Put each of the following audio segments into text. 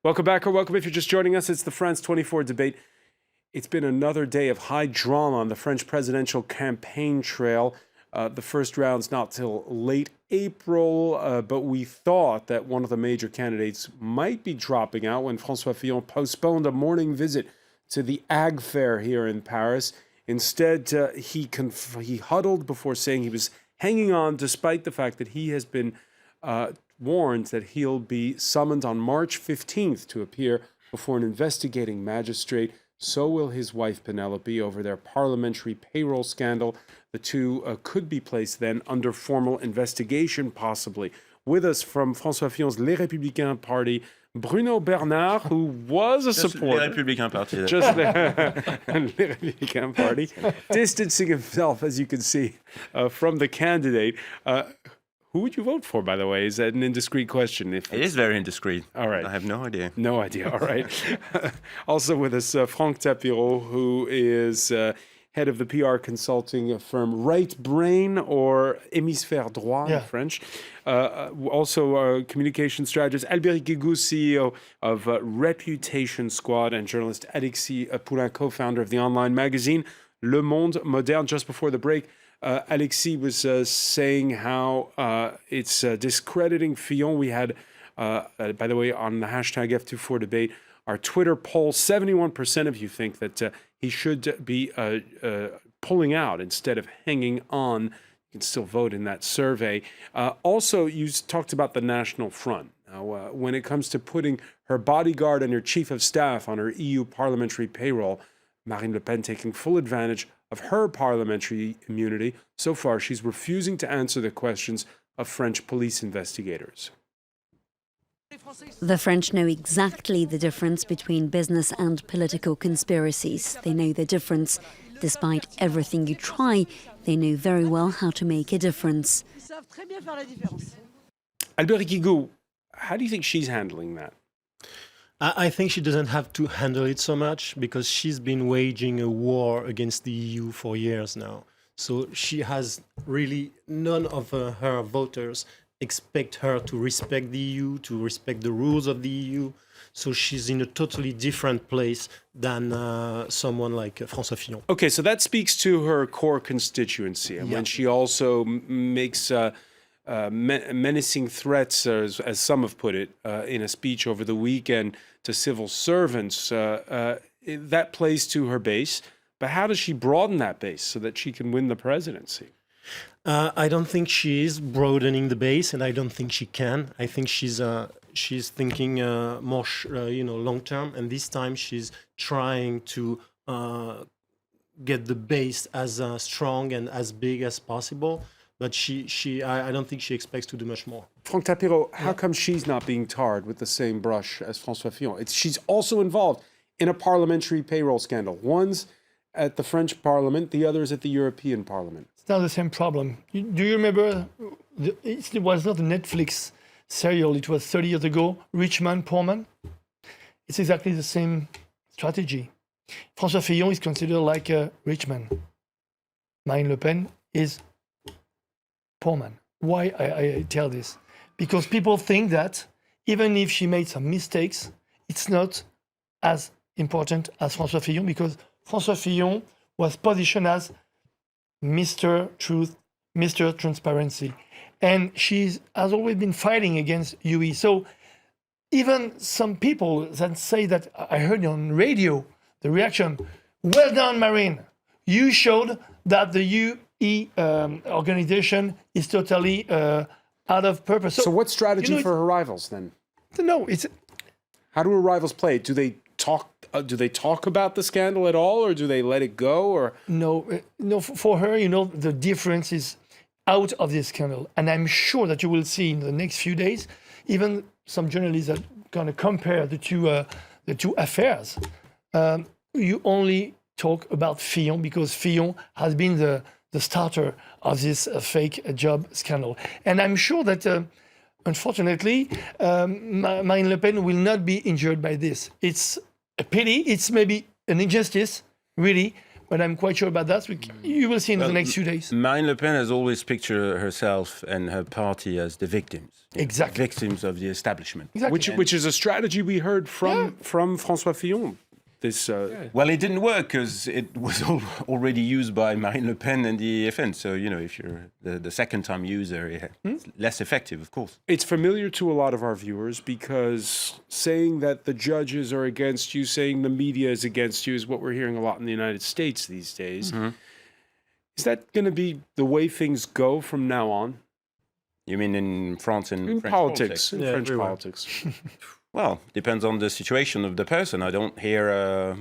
Welcome back, or welcome if you're just joining us. It's the France 24 debate. It's been another day of high drama on the French presidential campaign trail. The first round's not till late April, but we thought that one of the major candidates might be dropping out when François Fillon postponed a morning visit to the Ag Fair here in Paris. Instead, he huddled before saying he was hanging on, despite the fact that he has been warned that he'll be summoned on March 15th to appear before an investigating magistrate. So will his wife Penelope over their parliamentary payroll scandal. The two could be placed then under formal investigation, possibly. With us from François Fillon's Les Républicains party, Bruno Bernard, who was a supporter. Les Républicains party. Just Les Républicains party, distancing himself, as you can see, from the candidate. Who would you vote for, by the way? Is that an indiscreet question? It is very indiscreet. All right. I have no idea. No idea. All right. Also with us, Franck Tapiro, who is head of the PR consulting firm Right Brain, or Hémisphère Droit in French. Also communication strategist Albéric Guigou, CEO of Reputation Squad, and journalist Alexis Poulain, co-founder of the online magazine Le Monde Moderne. Just before the break, Alexis was saying how it's discrediting Fillon. We had, by the way, on the hashtag F24 debate, our Twitter poll, 71% of you think that he should be pulling out instead of hanging on. You can still vote in that survey. Also, you talked about the National Front. Now, when it comes to putting her bodyguard and her chief of staff on her EU parliamentary payroll, Marine Le Pen taking full advantage of her parliamentary immunity. So far, she's refusing to answer the questions of French police investigators. The French know exactly the difference between business and political conspiracies. They know the difference. Despite everything you try, they know very well how to make a difference. Albéric Guigou, how do you think she's handling that? I think she doesn't have to handle it so much because she's been waging a war against the EU for years now. So she has really none of her voters expect her to respect the EU, to respect the rules of the EU. So she's in a totally different place than someone like François Fillon. Okay, so that speaks to her core constituency. And when she also makes menacing threats, as some have put it, in a speech over the weekend to civil servants, that plays to her base. But how does she broaden that base so that she can win the presidency? I don't think she is broadening the base, and I don't think she can. I think she's thinking more, long term, and this time she's trying to get the base as strong and as big as possible. But I don't think she expects to do much more. Franck Tapiro, how come she's not being tarred with the same brush as François Fillon? She's also involved in a parliamentary payroll scandal. One's at the French Parliament, the other is at the European Parliament. It's not the same problem. Do you remember, it was not a Netflix serial, it was 30 years ago, Rich Man, Poor Man? It's exactly the same strategy. François Fillon is considered like a rich man. Marine Le Pen is poor man. Why I tell this? Because people think that even if she made some mistakes, it's not as important as François Fillon, because François Fillon was positioned as Mr. Truth, Mr. Transparency. And she has always been fighting against UE. So even some people that say that, I heard on radio, the reaction, well done, Marine. You showed that the UE organization is totally out of purpose. So what strategy for her rivals then? No, it's... How do her rivals play? Do they talk? Do they talk about the scandal at all, or do they let it go? Or no, for her, the difference is out of this scandal, and I'm sure that you will see in the next few days, even some journalists are going to compare the two affairs. You only talk about Fillon because Fillon has been the starter of this fake job scandal, and I'm sure that. Unfortunately, Marine Le Pen will not be injured by this. It's a pity, it's maybe an injustice, really, but I'm quite sure about that. You will see in the next few days. Marine Le Pen has always pictured herself and her party as the victims. Exactly. Victims of the establishment. Exactly. Which is a strategy we heard from François Fillon. This Well, it didn't work because it was already used by Marine Le Pen and the FN. So, if you're the second time user, it's less effective, of course. It's familiar to a lot of our viewers because saying that the judges are against you, saying the media is against you is what we're hearing a lot in the United States these days. Is that going to be the way things go from now on? You mean in France and In French politics, in French everywhere. politics. Well, depends on the situation of the person. I don't hear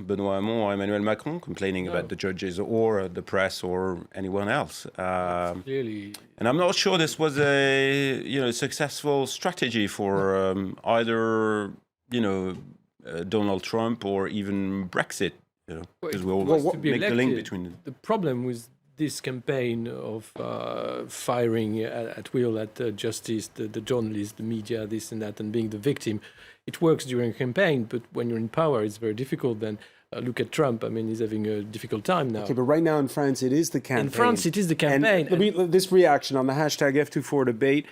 Benoît Hamon or Emmanuel Macron complaining about the judges or the press or anyone else. Clearly, And I'm not sure this was a successful strategy for either Donald Trump or even Brexit. Because we always to be make the link elected, between them. the problem with this campaign of firing at will at justice, the journalists, the media, this and that, and being the victim, it works during a campaign, but when you're in power, it's very difficult. Then look at Trump. I mean, he's having a difficult time now. Okay, but right now in France, it is the campaign. In France, it is the campaign. And this reaction on the hashtag F24 debate,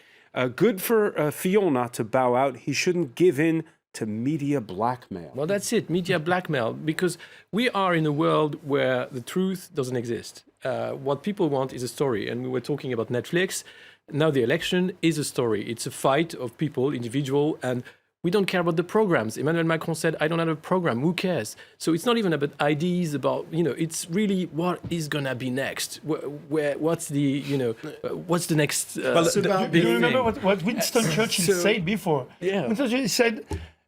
good for Fillon not to bow out. He shouldn't give in to media blackmail. Well, that's it, media blackmail, because we are in a world where the truth doesn't exist. What people want is a story, and we were talking about Netflix. Now the election is a story. It's a fight of people, individual, and we don't care about the programs. Emmanuel Macron said, I don't have a program, who cares? So it's not even about ideas, it's really what is going to be next. What's the next Do you remember what Winston Churchill said before? Yeah. Winston Churchill said,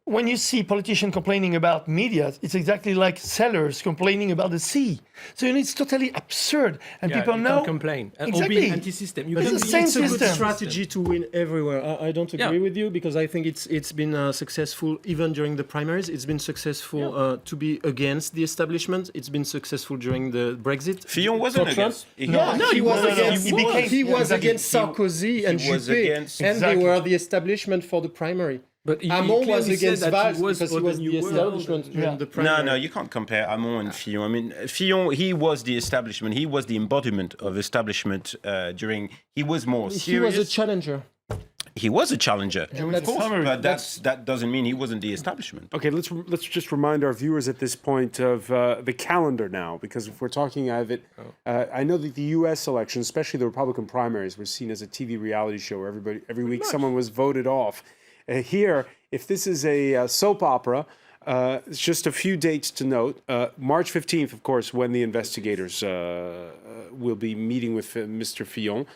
when you see politicians complaining about media, it's exactly like sailors complaining about the sea. So it's totally absurd. And people you know... can't complain. Or Exactly. be anti-system. You It's can the be same It's a good system. strategy to win everywhere. I don't agree with you because I think it's been successful even during the primaries. It's been successful to be against the establishment. It's been successful during the Brexit. Fillon wasn't For Trump. against. He was against. He He was exactly. against Sarkozy and was Juppé, against- and Exactly. they were the establishment for the primary. But he Hamon was clearly said against that Valls he was because he for was the the new world. establishment during the No, primary. you can't compare Hamon and Fillon. I mean, Fillon, he was the establishment. He was the embodiment of establishment during... He was more He serious. was a challenger. He was a challenger, Of course, but that doesn't mean he wasn't the establishment. Okay, let's just remind our viewers at this point of the calendar now, because if we're talking of it, I know that the U.S. election, especially the Republican primaries, were seen as a TV reality show where every week someone was voted off. Here, if this is a soap opera, it's just a few dates to note. March 15th, of course, when the investigators will be meeting with Mr. Fillon.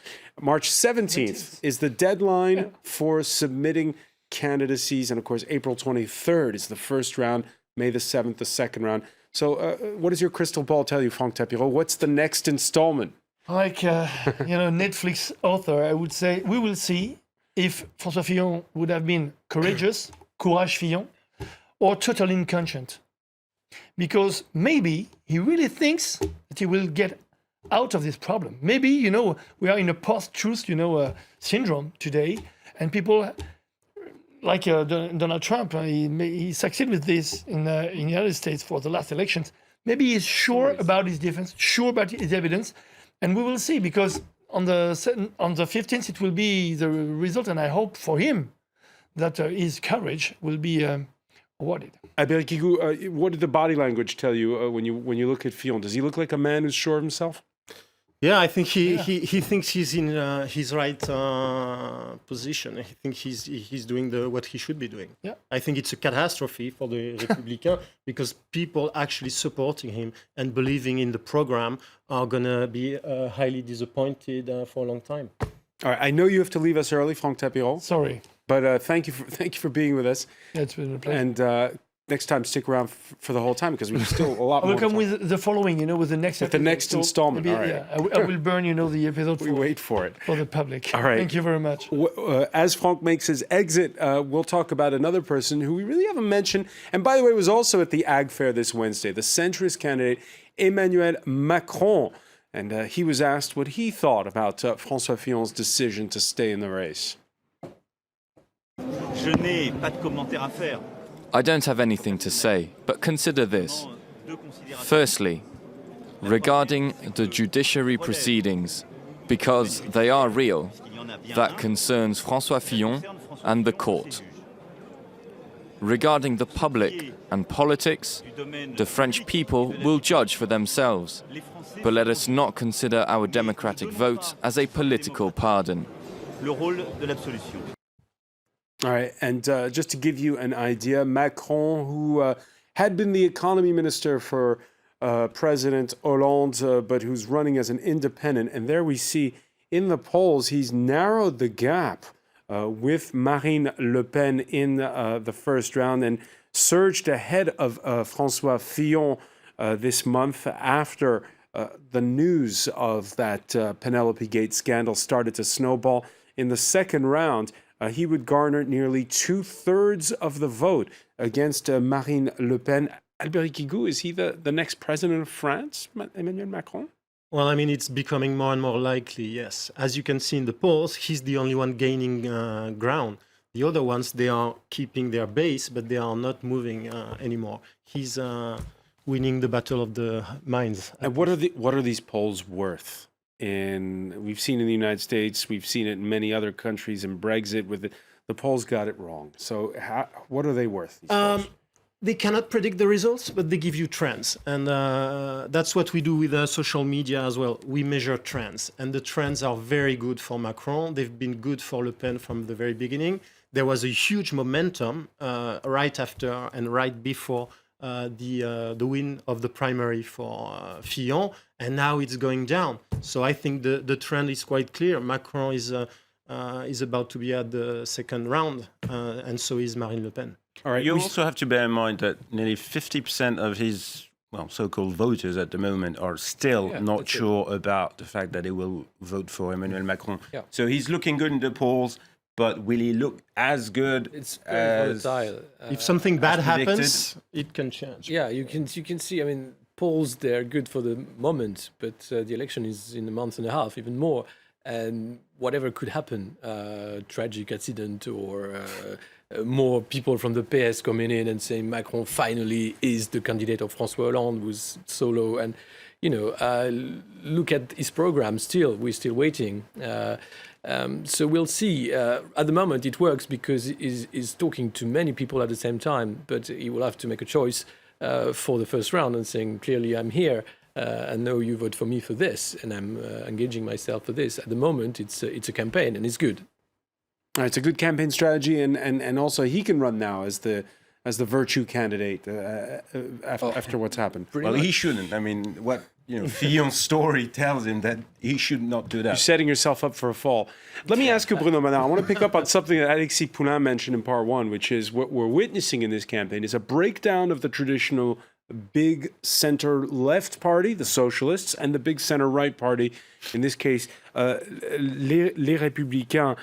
March 17th is the deadline for submitting candidacies. And of course, April 23rd is the first round, May the 7th, the second round. So what does your crystal ball tell you, Franck Tapiro? What's the next installment? Like, Netflix author, I would say, we will see if François Fillon would have been courageous, courage Fillon, or totally inconscient. Because maybe he really thinks that he will get out of this problem. Maybe, we are in a post-truth, syndrome today, and people like Donald Trump, he succeeded with this in the United States for the last elections. Maybe he's sure about his defense, sure about his evidence, and we will see, because on the 15th it will be the result, and I hope for him that his courage will be awarded. Albert Guigou, what did the body language tell you when you look at Fillon? Does he look like a man who's sure of himself? Yeah, I think he thinks he's in his right position. I think he's doing what he should be doing. Yeah. I think it's a catastrophe for the Républicains because people actually supporting him and believing in the program are gonna be highly disappointed for a long time. All right, I know you have to leave us early, Franck Tapiro, Sorry. but thank you for being with us. Yeah, it's been a pleasure. And next time, stick around for the whole time because we have still a lot I more. will come with the following, with the next With the episode. next installment, maybe, all right. Yeah, I will burn, the episode We wait for it. for the public. All right. Thank you very much. As Franck makes his exit, we'll talk about another person who we really haven't mentioned, and by the way, was also at the Ag Fair this Wednesday, the centrist candidate Emmanuel Macron. And he was asked what he thought about François Fillon's decision to stay in the race. Je n'ai pas de commentaire à faire. I don't have anything to say, but consider this. Firstly, regarding the judiciary proceedings, because they are real, that concerns François Fillon and the court. Regarding the public and politics, the French people will judge for themselves, but let us not consider our democratic vote as a political pardon. Le rôle de l'absolution. All right, and just to give you an idea, Macron, who had been the economy minister for President Hollande, but who's running as an independent, and there we see in the polls he's narrowed the gap with Marine Le Pen in the first round and surged ahead of François Fillon this month after the news of that Penelope Gate scandal started to snowball. In the second round, he would garner nearly 2/3 of the vote against Marine Le Pen. Albert Guigou, is he the next president of France, Emmanuel Macron? Well, I mean, it's becoming more and more likely, yes. As you can see in the polls, he's the only one gaining ground. The other ones, they are keeping their base, but they are not moving anymore. He's winning the battle of the minds. And what are these polls worth? We've seen in the United States, we've seen it in many other countries, in Brexit, with the polls got it wrong. So what are they worth? These polls? They cannot predict the results, but they give you trends. And that's what we do with social media as well. We measure trends. And the trends are very good for Macron. They've been good for Le Pen from the very beginning. There was a huge momentum right after and right before the win of the primary for Fillon. And now it's going down. So I think the trend is quite clear. Macron is about to be at the second round, and so is Marine Le Pen. All right. You also have to bear in mind that nearly 50% of his so-called voters at the moment are still not sure about the fact that they will vote for Emmanuel Macron. Yeah. So he's looking good in the polls, but will he look as good It's very volatile. If something bad predicted. happens, it can change. Yeah, you can see. I mean, polls, they're good for the moment, but the election is in a month and a half, even more, and whatever could happen, tragic accident or more people from the PS coming in and saying Macron finally is the candidate of François Hollande, who's solo, and look at his program. We're still waiting. So we'll see. At the moment, it works because he's talking to many people at the same time, but he will have to make a choice for the first round and saying, clearly, I'm here, and no, you vote for me for this, and I'm engaging myself for this. At the moment, it's a campaign, and it's good. It's a good campaign strategy, and also he can run now as the virtue candidate after what's happened. Well, he shouldn't. I mean, what Fillon's story tells him that he should not do that. You're setting yourself up for a fall. Let me ask you, Bruno Manard, I want to pick up on something that Alexis Poulain mentioned in part one, which is what we're witnessing in this campaign is a breakdown of the traditional big center-left party, the socialists, and the big center-right party, in this case, les Républicains.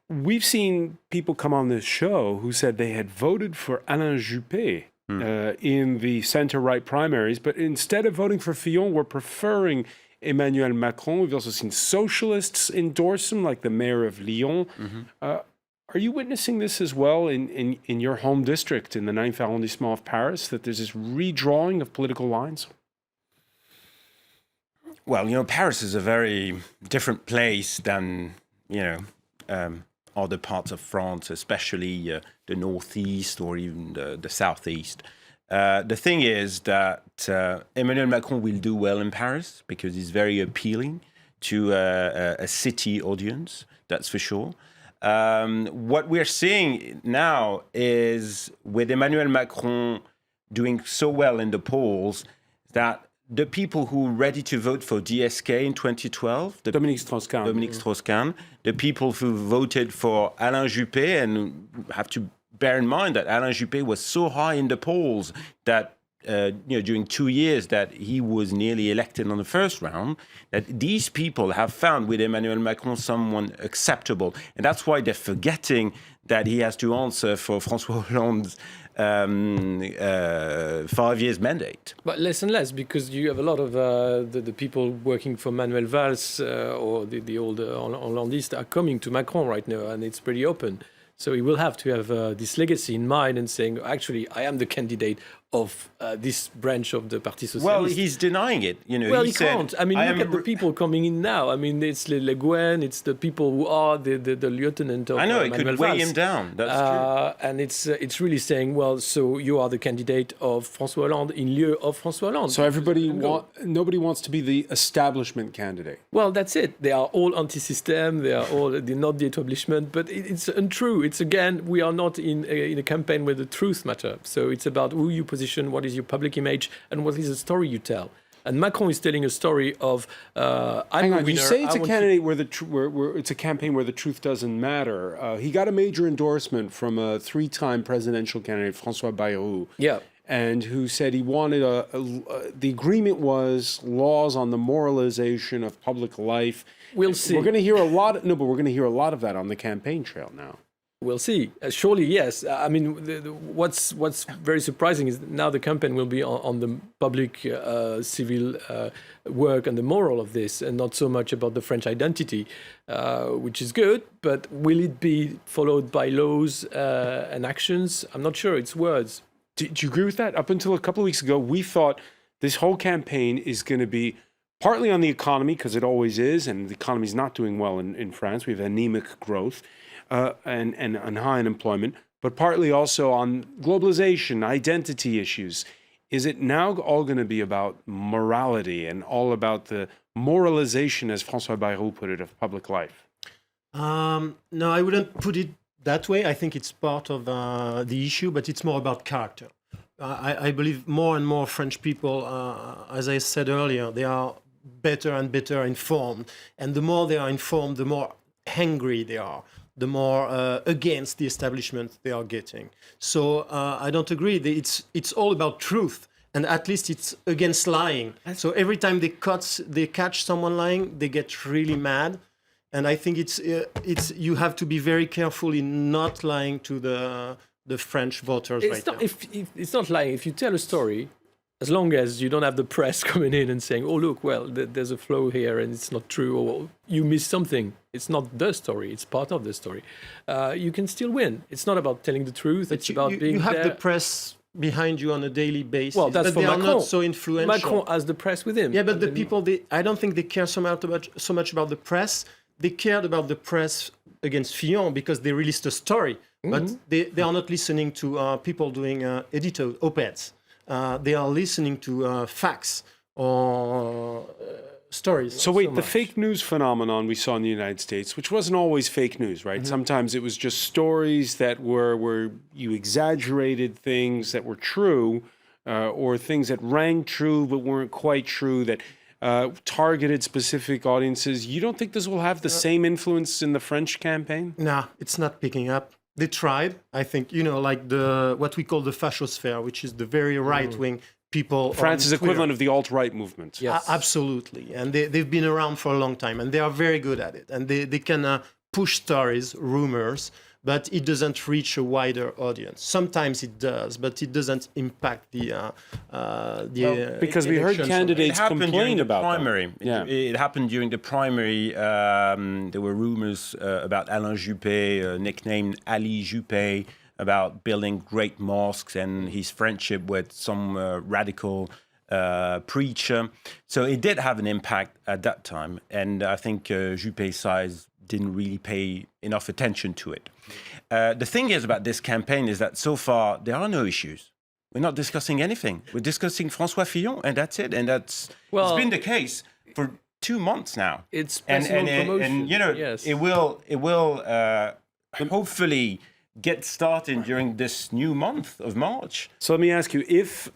We've seen people come on this show who said they had voted for Alain Juppé in the center-right primaries, but instead of voting for Fillon, were preferring Emmanuel Macron. We've also seen socialists endorse him, like the mayor of Lyon. Are you witnessing this as well in your home district, in the 9th arrondissement of Paris, that there's this redrawing of political lines? Well, Paris is a very different place than, other parts of France, especially the northeast or even the southeast. The thing is that Emmanuel Macron will do well in Paris because he's very appealing to a city audience, that's for sure. What we're seeing now is with Emmanuel Macron doing so well in the polls that the people who were ready to vote for DSK in 2012, Dominique Strauss-Kahn, the people who voted for Alain Juppé, and have to bear in mind that Alain Juppé was so high in the polls that during 2 years that he was nearly elected on the first round, that these people have found with Emmanuel Macron someone acceptable. And that's why they're forgetting that he has to answer for François Hollande's 5 years mandate. But less and less, because you have a lot of the people working for Manuel Valls or the old Hollandists are coming to Macron right now, and it's pretty open. So he will have to have this legacy in mind and saying, actually, I am the candidate of this branch of the Parti Socialiste. Well, he's denying it. Well, he said, can't. I mean, look at the people coming in now. I mean, it's Le Guen, it's the people who are the lieutenant of I know, it Manuel could weigh Valls. him down. That's true. And it's really saying, well, so you are the candidate of François Hollande in lieu of François Hollande. So nobody wants to be the establishment candidate. Well, that's it. They are all anti-system. They're not the establishment. But it's untrue. It's again, we are not in a campaign where the truth matter. So it's about who you position, what is your public image, and what is the story you tell. And Macron is telling a story of I'm Hang a on, winner. you say it's a candidate where it's a campaign where the truth doesn't matter. He got a major endorsement from a 3-time presidential candidate, François Bayrou. Yeah. And who said he wanted the agreement was laws on the moralization of public life. We'll see. We're going to hear a lot. But we're going to hear a lot of that on the campaign trail now. We'll see. Surely, yes. I mean, what's very surprising is now the campaign will be on the public civil work and the moral of this, and not so much about the French identity, which is good. But will it be followed by laws and actions? I'm not sure. It's words. Do you agree with that? Up until a couple of weeks ago, we thought this whole campaign is going to be partly on the economy, because it always is, and the economy is not doing well in France. We have anemic growth. And high unemployment, but partly also on globalization, identity issues. Is it now all going to be about morality and all about the moralization, as François Bayrou put it, of public life? No, I wouldn't put it that way. I think it's part of the issue, but it's more about character. I believe more and more French people, as I said earlier, they are better and better informed. And the more they are informed, the more angry they are, the more against the establishment they are getting. So I don't agree. It's all about truth, and at least it's against lying. So every time they catch someone lying, they get really mad. And I think it's you have to be very careful in not lying to the French voters right now. It's not lying. If you tell a story, as long as you don't have the press coming in and saying, oh, look, well, there's a flow here and it's not true, or you miss something. It's not the story. It's part of the story. You can still win. It's not about telling the truth. But it's about being You have there. the press behind you on a daily basis. Well, that's but for they Macron. are not so influential. Macron has the press with him. Yeah, but the people, I don't think they care so much about the press. They cared about the press against Fillon because they released a story. But they are not listening to people doing op-eds. They are listening to facts or stories. So wait, the fake news phenomenon we saw in the United States, which wasn't always fake news, right? Sometimes it was just stories that were where you exaggerated things that were true, or things that rang true but weren't quite true, that targeted specific audiences. You don't think this will have the same influence in the French campaign? Nah, it's not picking up. They tried, I think, like what we call the fascosphere, which is the very right-wing people. France's equivalent of the alt-right movement. Yes. Absolutely. And they've been around for a long time, and they are very good at it. And they can push stories, rumors, but it doesn't reach a wider audience. Sometimes it does, but it doesn't impact the because we heard candidates complain about primary. Yeah. It happened during the primary. There were rumors about Alain Juppé, nicknamed Ali Juppé, about building great mosques and his friendship with some radical preacher. So it did have an impact at that time, and I think Juppé's side didn't really pay enough attention to it. The thing is about this campaign is that so far there are no issues. We're not discussing anything. We're discussing François Fillon, and that's it. And it's been the case for 2 months now. It's personal promotion. And yes. it will hopefully get started during this new month of March. So let me ask you, if,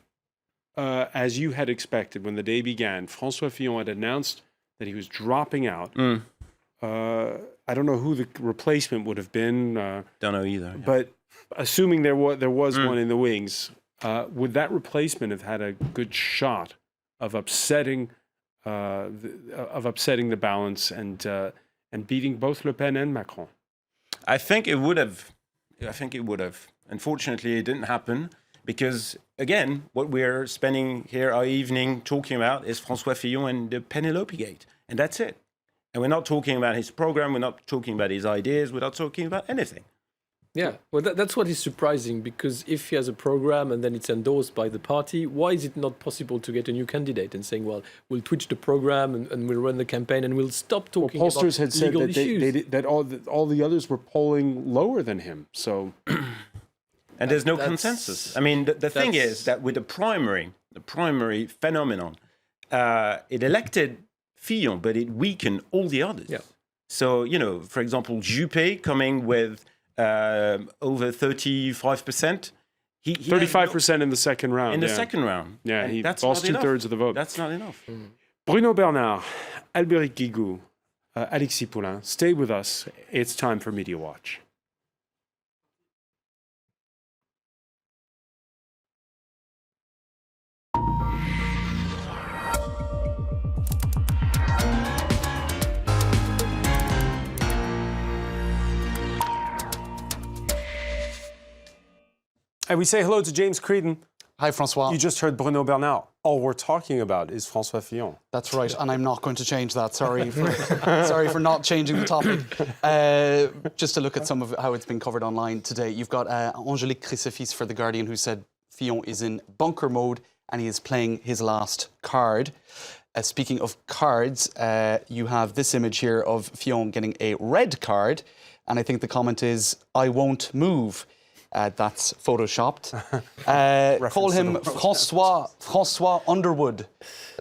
as you had expected when the day began, François Fillon had announced that he was dropping out, I don't know who the replacement would have been. Don't know either. But assuming there was one in the wings, would that replacement have had a good shot of upsetting the balance and beating both Le Pen and Macron? I think it would have. Unfortunately, it didn't happen because, again, what we're spending here our evening talking about is François Fillon and the Penelope Gate, and that's it. And we're not talking about his program. We're not talking about his ideas. We're not talking about anything. Yeah, well, that's what is surprising, because if he has a program and then it's endorsed by the party, why is it not possible to get a new candidate and saying, well, we'll twitch the program and we'll run the campaign and we'll stop talking about pollsters had said legal that issues? that all the others were polling lower than him. So, and there's no consensus. I mean, the thing is that with the primary phenomenon, it elected Fillon, but it weakened all the others. Yeah. So, you know, for example, Juppé coming with over 35%. 35% in the second round. In the second round. Yeah, And he that's lost not enough. 2/3 of the vote. That's not enough. Bruno Bernard, Albéric Guigou, Alexis Poulain, stay with us. It's time for Media Watch. And we say hello to James Creedon. Hi, François. You just heard Bruno Bernard. All we're talking about is François Fillon. That's right, and I'm not going to change that. Sorry for not changing the topic. Just to look at some of how it's been covered online today, you've got Angélique Chrysefis for The Guardian, who said Fillon is in bunker mode and he is playing his last card. Speaking of cards, you have this image here of Fillon getting a red card, and I think the comment is, "I won't move." That's photoshopped. Call him François Underwood.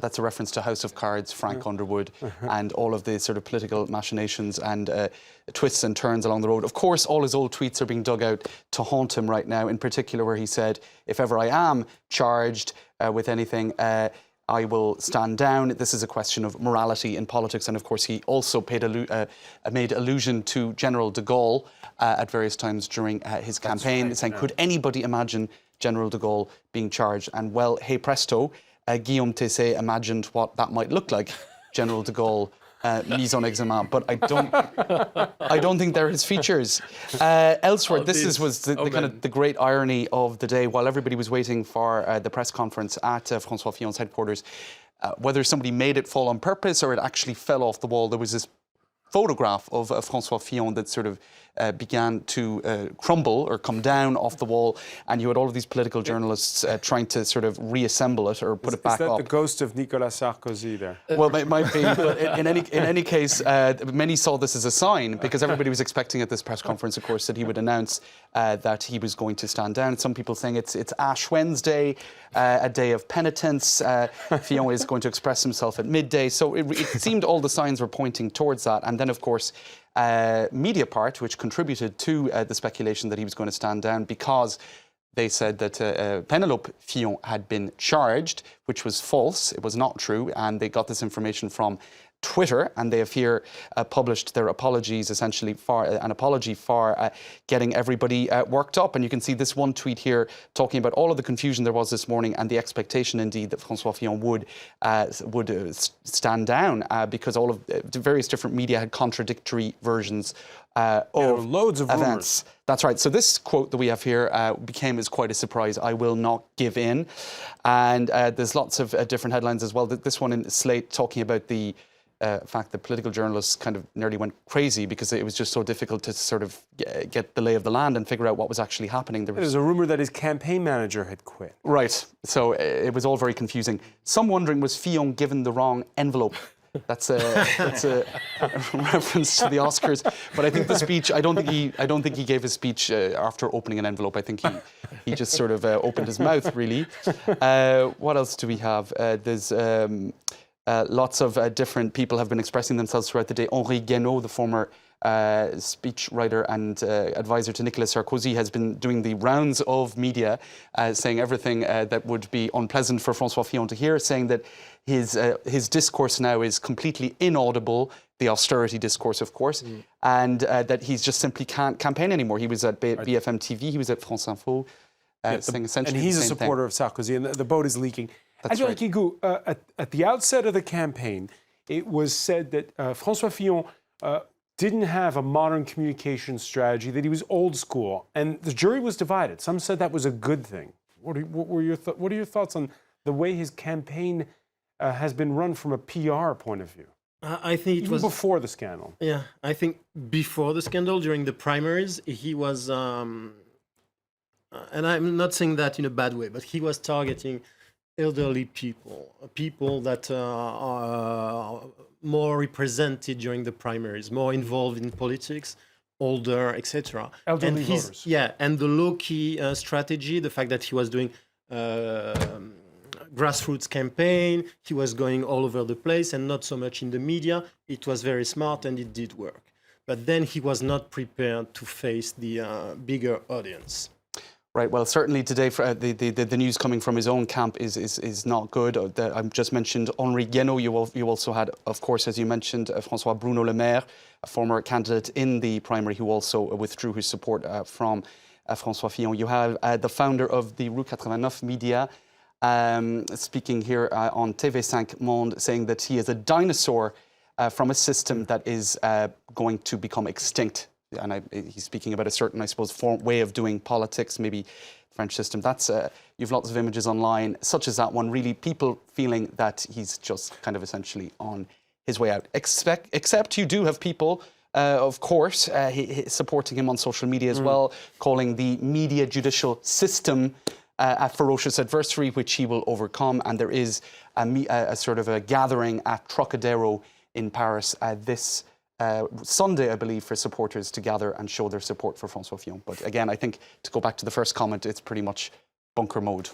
That's a reference to House of Cards, Frank Underwood, and all of the sort of political machinations and twists and turns along the road. Of course, all his old tweets are being dug out to haunt him right now, in particular where he said, if ever I am charged with anything, I will stand down. This is a question of morality in politics. And of course, he also made allusion to General de Gaulle at various times during his campaign, saying, could anybody imagine General de Gaulle being charged? And well, hey presto, Guillaume Tessé imagined what that might look like, General de Gaulle mise en examen, but I don't think they're his features. Elsewhere, was the kind of the great irony of the day. While everybody was waiting for the press conference at François Fillon's headquarters, whether somebody made it fall on purpose or it actually fell off the wall, there was this photograph of François Fillon that sort of began to crumble or come down off the wall, and you had all of these political journalists trying to sort of reassemble it or put it back up. Is that the ghost of Nicolas Sarkozy there? Well, it might be, but in any case, many saw this as a sign, because everybody was expecting at this press conference, of course, that he would announce that he was going to stand down. Some people saying it's Ash Wednesday, a day of penitence. Fillon is going to express himself at midday. So it seemed all the signs were pointing towards that. And then, of course, Mediapart, which contributed to the speculation that he was going to stand down, because they said that Pénélope Fillon had been charged, which was false. It was not true. And they got this information from Twitter, and they have here published their apologies, essentially for an apology for getting everybody worked up. And you can see this one tweet here talking about all of the confusion there was this morning and the expectation, indeed, that François Fillon would stand down because all of the various different media had contradictory versions of loads of events. rumors. That's right. So this quote that we have here became as quite a surprise. I will not give in. And there's lots of different headlines as well. This one in Slate talking about the fact that political journalists kind of nearly went crazy because it was just so difficult to sort of get the lay of the land and figure out what was actually happening. There's a rumor that his campaign manager had quit. Right. So it was all very confusing. Some wondering, was Fillon given the wrong envelope? That's a reference to the Oscars. But I think the speech, I don't think he gave his speech after opening an envelope. I think he just sort of opened his mouth, really. What else do we have? There's lots of different people have been expressing themselves throughout the day. Henri Guénaud, the former speechwriter and advisor to Nicolas Sarkozy, has been doing the rounds of media, saying everything that would be unpleasant for François Fillon to hear, saying that his discourse now is completely inaudible, the austerity discourse, of course, and that he just simply can't campaign anymore. He was at BFM TV, he was at France Info, saying essentially and he's the a same supporter of Sarkozy, and the boat is leaking. That's Albéric right. Guigou, at the outset of the campaign, it was said that François Fillon didn't have a modern communication strategy, that he was old school, and the jury was divided. Some said that was a good thing. What are your thoughts on the way his campaign has been run from a PR point of view? I think it Even was before the scandal. Yeah, I think before the scandal, during the primaries, he was, and I'm not saying that in a bad way, but he was targeting elderly people, people that are more represented during the primaries, more involved in politics, older, etc. Elderly voters. Yeah, and the low-key strategy, the fact that he was doing grassroots campaign, he was going all over the place and not so much in the media. It was very smart and it did work. But then he was not prepared to face the bigger audience. Right. Well, certainly today, the news coming from his own camp is not good. I've just mentioned Henri Guénaud. You also had, of course, as you mentioned, François Bruno Le Maire, a former candidate in the primary, who also withdrew his support from François Fillon. You have the founder of the Rue 89 Media, speaking here on TV5 Monde, saying that he is a dinosaur from a system that is going to become extinct. And he's speaking about a certain, I suppose, way of doing politics, maybe French system. That's you've lots of images online, such as that one. Really, people feeling that he's just kind of essentially on his way out. Except you do have people, of course, supporting him on social media as well, calling the media judicial system a ferocious adversary, which he will overcome. And there is a sort of a gathering at Trocadero in Paris this Sunday, I believe, for supporters to gather and show their support for François Fillon. But again, I think to go back to the first comment, it's pretty much bunker mode.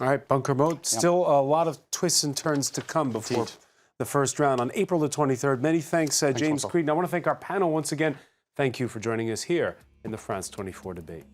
All right, bunker mode. Still a lot of twists and turns to come before the first round on April the 23rd. Many thanks, James Creed. And I want to thank our panel once again. Thank you for joining us here in the France 24 debate.